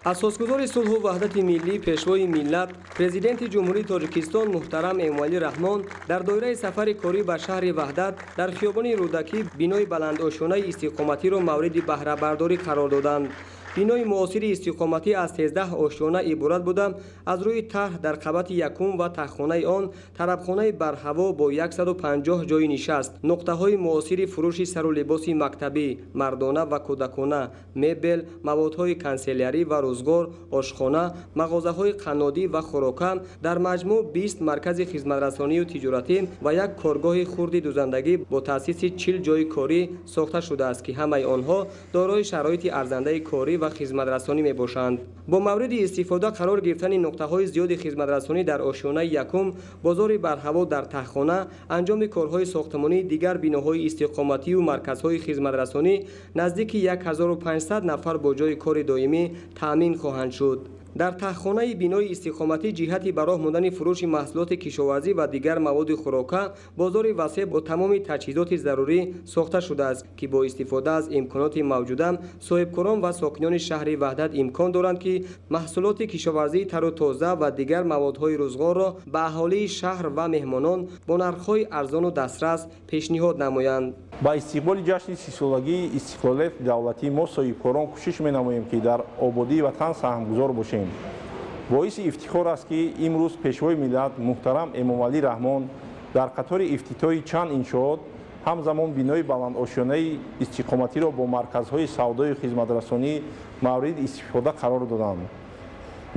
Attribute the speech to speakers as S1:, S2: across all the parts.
S1: اساسگزار صلح و وحدت ملی پیشوای ملت پرزیدنت جمهوری تاجیکستان محترم اموالی رحمان در دایره سفر کاری به شهر وحدت در خیابان رودکی بینای بلندآشانه استقامتی را مورد بهره برداری قرار دادند. بینای معاصر استقامتی از 13 آشیانه عبارت بوده. از روی طرح در قبط یکم و تخانه آن طربخانه برهوا با 150 جای نشست، نقطه های معاصر فروش سر و لباس مکتبی، مردانه و کودکانه، مبل، موادهای کانسلری و روزگار، آشخانه، مغازه های قنادی و خوراکه، در مجموع 20 مرکز خدمترسانی و تجارتی و یک کارگاه خرد دوزندگی با تأسیس 40 جای کاری ساخته شده است که همه آنها دارای شرایط ارزنده کاری و خدمترسانی می باشند. با مورد استفاده قرار گرفتن نقطه های زیاد خدمترسانی در آشیانه یکم، بازار برهوا در تهخانه، انجام کارهای ساختمانی، دیگر بیناهای استقامتی و مرکزهای خدمترسانی نزدیک 1500 نفر با جای کار دائمی تامین خواهند شد. در تهخانه بینای استقامتی جهتی برای ماندن فروش محصولات کشاورزی و دیگر مواد خوراکه، بازار وسیع با تمام تجهیزات ضروری ساخته شده است که با استفاده از امکانات موجوده صاحبکاران و ساکنان شهر وحدت امکان دارند که محصولات کشاورزی تر و تازه و دیگر موادهای روزگار را به اهالی شهر و مهمانان با نرخ‌های ارزان و دسترس پیشنهاد نمایند.
S2: با استقبال جشن 30 سالگی استقلال دولتی ما صاحبکاران کوشش می‌نماییم که در آبادی وطن سهمگزار باشیم. باعث افتخار است که امروز پیشوای ملت محترم امامعلی رحمان در قطار افتتاحی چند انشاءات همزمان بینای بلندآشانه استقامتی را با مرکزهای سودای و خدمترسانی مورد استفاده قرار دادند.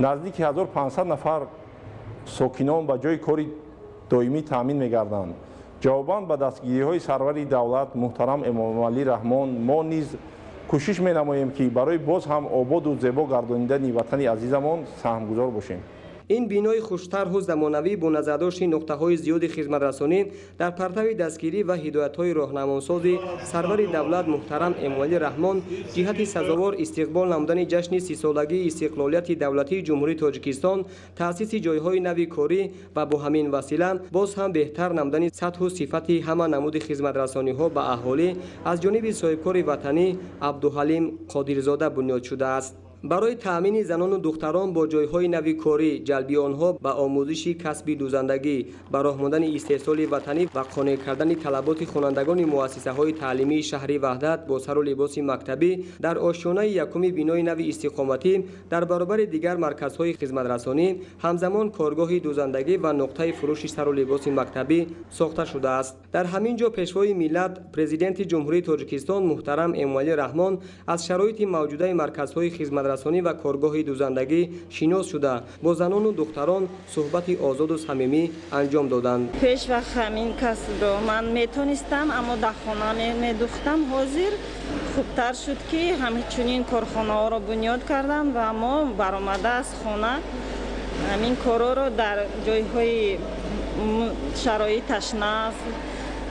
S2: نزدیک 1500 نفر ساکنان به جای کاری دائمی تامین می‌گردند. جواباً به دستگیری‌های سرور دولت محترم امامعلی رحمان ما نیز کوشش می‌نماییم که برای باز هم آباد و زیبا گردانیدن وطن عزیزمان سهمگزار باشیم.
S1: این بینای خوش‌طرح و زمانوی با نظرداشت نقطه‌های زیاد خدمترسانی در پرتو دستگیری و هدایت‌های راهنماساز سرور دولت محترم امامعلی رحمان جهت سزاوار استقبال نمودن جشن 30 سالگی استقلالیت دولتی جمهوری تاجیکستان، تأسیس جای‌های نوی کاری و با همین وسیله باز هم بهتر نمودن سطح و صفت همه نمود خدمترسانی‌ها به اهالی از جانب صاحبکار وطنی عبدالحلیم قادرزاده بنیاد شده است. برای تأمین زنان و دختران با جایهای نوی کاری، جلب آنها به آموزش کسب دوزندگی، به راه ماندن استحصال وطنی و قانع کردن طلبات خوانندگان مؤسسه‌های تعلیمی شهر وحدت با سر و لباس مکتبی در آشیانه یکم بینای نوی استقامتی در برابر دیگر مرکزهای خدمترسانی همزمان کارگاه دوزندگی و نقطه فروش سر و لباس مکتبی ساخته شده است. در همین جا پیشوای ملت پرزیدنت جمهوری تاجیکستان محترم امامعلی رحمان از شرایط موجوده مرکزهای خدمترسانی و کارگاه دوزندگی شناس شده با زنان و دختران صحبت آزاد و صمیمی انجام دادند.
S3: پیش وقت همین کسب رو من میتونستم اما در خانه نمیدوختم. حاضر خوبتر شد که همچنین کارخانه ها رو بنیاد کردم و ما برآمده از خانه همین کارا رو در جایهای شرایط تشنه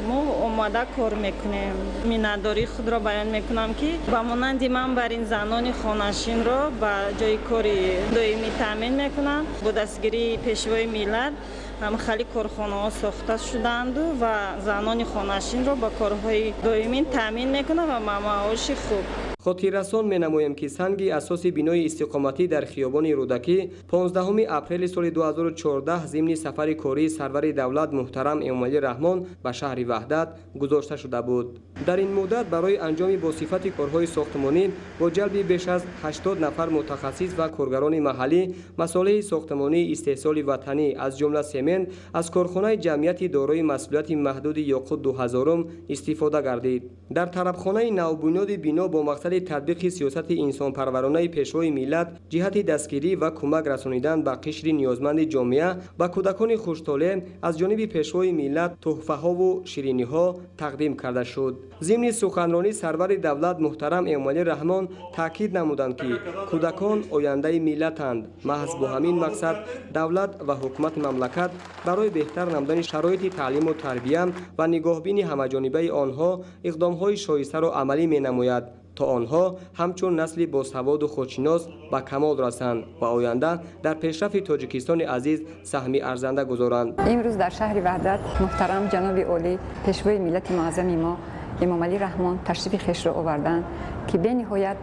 S3: ما اومده کار میکنیم. مینداری خود را بیان میکنم که با مانند من بر این زنان خانه‌نشین را به جای کاری دائمی تامین میکنم. با دستگیری پیشوای ملت هم خیلی کارخانه ها ساخته شدند و زنان خانه‌نشین را با کارهای دائمی تامین میکنم و معاش خوب.
S1: خاطررسان می‌نماییم که سنگ اساس بینای استقامتی در خیابان رودکی 15 اپریل سال 2014 ضمن سفر کاری سرور دولت محترم امامعلی رحمان به شهر وحدت گذاشته شده بود. در این مدت برای انجام با صفت کارهای ساختمانی با جلب بیش از 80 نفر متخصص و کارگران محلی مصالح ساختمانی استحصال وطنی از جمله سمنت از کارخانه جمعیت دارای مسئولیت محدود یاقوت 2000 استفاده گردید. در طربخانه نوبنیاد بنا با مقصد تطبیق سیاست انسانپرورانه پیشوای ملت جهت دستگیری و کمک رسانیدن به قشر نیازمند جامعه و کودکان خوش‌طالع از جانب پیشوای ملت تحفه‌ها و شیرینی‌ها تقدیم کرده شد. ضمن سخنرانی سرور دولت محترم امامعلی رحمان تاکید نمودند که کودکان آینده ملتند. محض با همین مقصد دولت و حکومت مملکت برای بهتر نمودن شرایط تعلیم و تربیت و نگاهبین همه‌جانبه آنها اقدام‌های شایسته را عملی می‌نماید تا آنها همچون نسلی باسواد و خودشناس به کمال رسند و آینده در پیشرفت تاجیکستان عزیز سهمی ارزنده گذارند.
S4: امروز در شهر وحدت محترم جناب عالی پیشوای ملت معظم ما امامعلی رحمان تشریف خیش را آوردند که به نهایت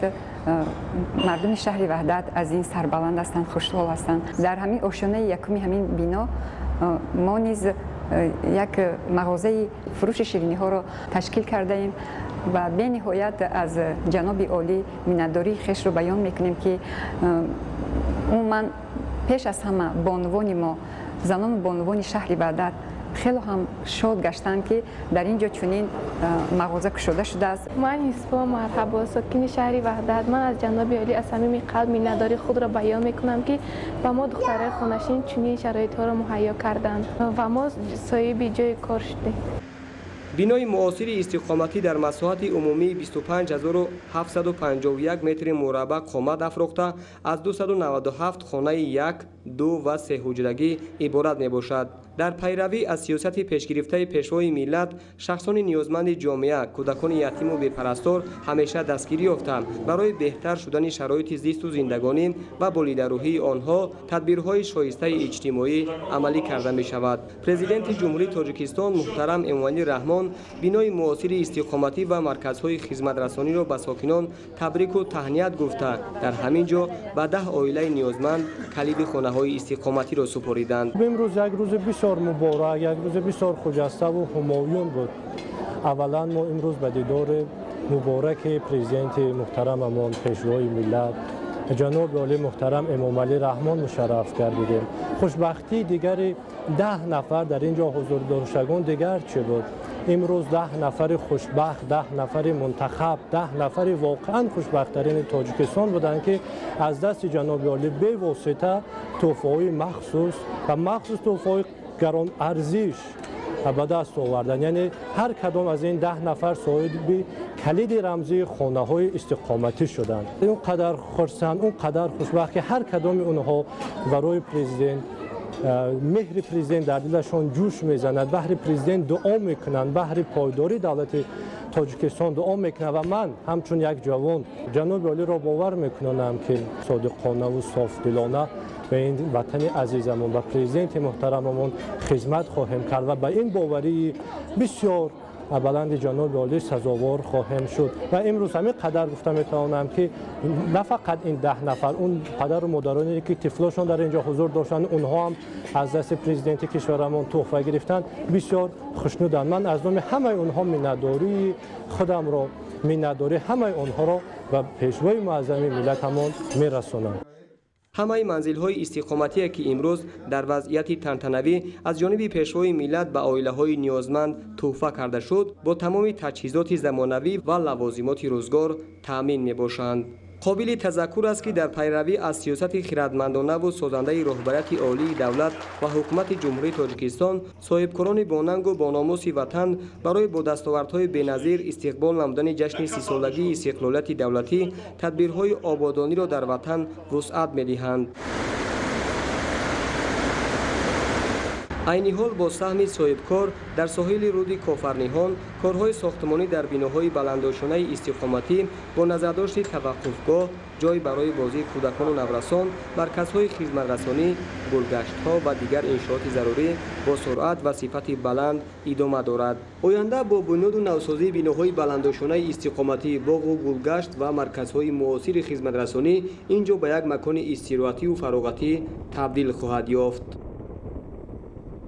S4: مردم شهر وحدت از این سربلند هستند، خوشحال هستند. در همین آشیانه یکم همین بنا ما نیز یک مغازه فروش شیرینی ها را تشکیل کرده ایم و به نهایت از جناب عالی منتداری خیش رو بیان میکنیم که من پیش از همه بانوان ما، زنان بانوان شهر وحدت خیلی هم شاد گشتن که در اینجا چنین مغازه گشوده شده است.
S5: من یوسفا مرحبا، ساکن شهر وحدت. من از جناب عالی از صمیم قلب منتداری خود را بیان میکنم که با ما دخترای خانشین چنین شرایط ها را مهیا کردند و ما صاحب جای کار شدیم.
S1: بینای معاصر استقامتی در مساحت عمومی 25751 متر مربع قامت افروخته از 297 خانه 1، 2 و 3 حجرگی عبارت می باشد. در پیروی از سیاست پیشگرفته پیشوای ملت، شخصان نیازمند جامعه، کودکان یتیم و بی‌پرستار همیشه دستگیری یافتند. برای بهتر شدن شرایط زیست و زندگانی و با لیدرروحی آنها تدبیرهای شایسته اجتماعی عملی کرده می شود. پرزیدنت جمهوری تاجیکستان محترم امامعلی رحمان بینای معاصر استقامتی و مرکزهای خدمت رسانی را به ساکنان تبریک و تهنیت گفته در همین جا به 10 عائله نیازمند کلید خانه‌های استقامتی را سپاریدند.
S6: امروز یک روز بسیار مبارک، یک روز بسیار خجسته و همایون بود. اولا ما امروز به دیدار مبارک پرزیدنت محترممان پیشوای ملت جناب عالی محترم امامعلی رحمان مشرف گردیدیم. خوشبختی دیگری 10 نفر در اینجا حضور داشتگان دیگر چه بود؟ امروز 10 نفر خوشبخت، 10 نفر منتخب، 10 نفر واقعا خوشبخت‌ترین تاجیکستان بودند که از دست جناب عالی به واسطه تحفه‌های مخصوص و مخصوص تحفه‌های گران ارزش به دست آوردن. یعنی هر کدام از این 10 نفر صاحب کلید رمزی خانه‌های استقامتی شدند. اونقدر خرسند، اونقدر خوشبخت که هر کدام اونها برای پرزیدنت مهر پرزیدنت در دلشان جوش میزند، بهر پرزیدنت دعا میکنند، بهر پایداری دولت تاجیکستان دعا میکنند و من همچون یک جوان جناب عالی را باور میکنم که صادقانه و صافدلانه به این وطن عزیزمون و پرزیدنت محترممون خدمت خواهیم کرد و به این باوری بسیار بلند جناب عالی سزاوار خواهیم شد. و امروز همین قدر گفتم میتوانم که نه فقط این 10 نفر، اون پدر و مادرانی که طفلاشون در اینجا حضور داشتن اونها هم از دست پرزیدنت کشورمون تحفه گرفتن، بسیار خوشنودم. من از نام همه اونها منتداری خودم را، منتداری همه اونها را و پیشوای معظم ملتمون میرسونم.
S1: همه منزل‌های استقامتی که امروز در وضعیت تنتنوی از جانب پیشوای ملت به عائله‌های نیازمند تحفه کرده شد، با تمام تجهیزات زمانوی و لوازمات روزگار تأمین می‌باشند. قابل تذکر است که در پیروی از سیاست خردمندانه و سازنده رهبریت عالی دولت و حکومت جمهوری تاجیکستان، صاحبکاران باننگ و باناموس وطن برای با دستاوردهای بی‌نظیر استقبال نمودن جشن 30 سالگی استقلالیت دولتی تدبیرهای آبادانی را در وطن وسعت می‌دهند. عین حال با سهم صاحبکار در ساحل رود کافرنیهان، کارهای ساختمانی در بناهای بلندآشانه استقامتی با نظرداشت توقفگاه، جای برای بازی کودکان و نورسان، مرکزهای خدمت رسانی، گلگشت‌ها و دیگر انشاءات ضروری با سرعت و صفت بلند ادامه دارد. آینده با بنیاد و نوسازی بناهای بلندآشانه استقامتی، باغ و گلگشت و مرکزهای معاصر خدمت رسانی، اینجا به یک مکان استراحتی و فراغتی تبدیل خواهد یافت.